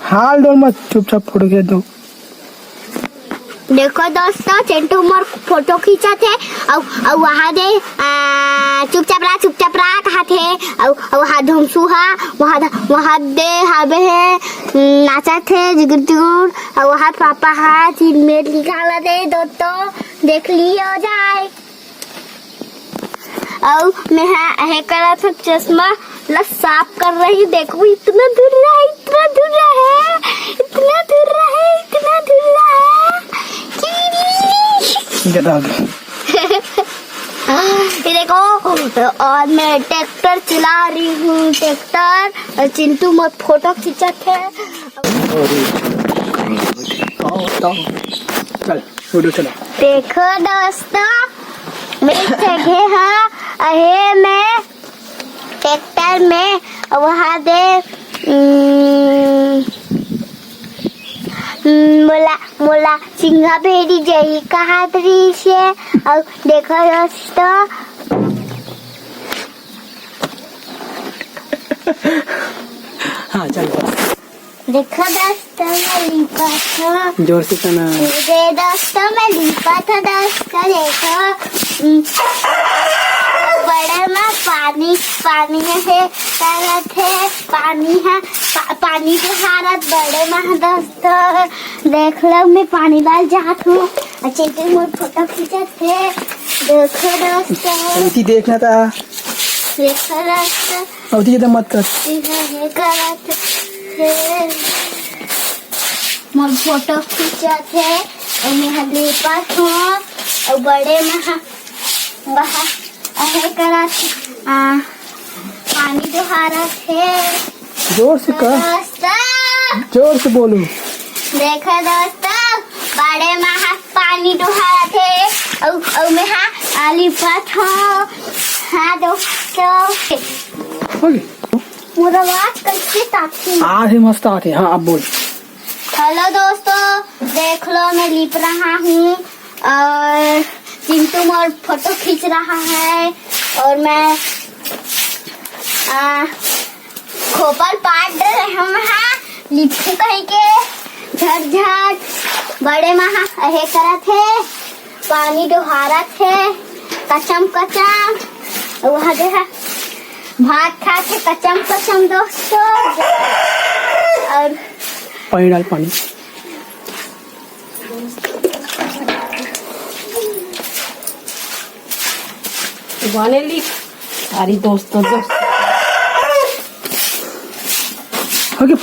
हाल डोल मत, चुपचाप फोटो खींच दो। देखो दोस्तों, चिंटू मोर फोटो खींचा थे और वहाँ दे चुपचाप रहा कहा थे और वहाँ धुमसू हा वहाँ दे हाबे है नाचा थे जिगर जिगर और वहाँ पापा हा चीन में निकाला दे दोस्तों, देख लियो जाए। और मैं है करा था चश्मा लस साफ कर रही, देखो इतना दूर रहा है, इतना दूर रहा है, इतना दूर रहा है, इतना दूर रहा है। ये देखो, और मैं ट्रैक्टर चला रही हूँ, ट्रैक्टर और चिंटू मत फोटो खींचा थे। चल फोटो चला। देखो दोस्तों, मेरी जगह है मैं ट्रैक्टर में वहाँ दे मोला सिंघा भेड़ी जही कहा तरी से। और देखो दोस्तों, हाँ चल देखो दोस्तों मैं लिपा था, जोर से करना। दोस्तों मैं लिपा था दोस्तों। देखो बड़े में पानी है तारत है, पानी है पानी के हारत बड़े में दोस्तों। देख लो मैं पानी डाल जात हूँ, चिंटू मोर फोटो खींचा थे। देखो दोस्तों, इसी देखना था। देखो दोस्तों, अब ये तो मत कर। मोर फोटो खींचा थे और मैं लिपा हूँ और बड़े में बाहर ऐसे करा पानी जो हारा थे। जोर से कर, दोस्तों जोर से बोलो। देखो दोस्तों, बड़े में पानी डुहारा थे और मैं लिपा था। हाँ दोस्तों, मेरा आवाज कैसे ताकि आधे मस्त आते। हाँ अब बोल। हेलो दोस्तों, देख लो मैं लिप रहा हूँ और चिंटू मोर फोटो खींच रहा है और मैं खोपल पाट रहा हूँ। लिपू कहीं के झट बड़े महा अहे करा थे, पानी डुहारा थे कचम वहाँ जो है भात खा थे कचम दोस्तों। और पानी डाल, पानी। गाने लिख सारी दोस्तों। ओके।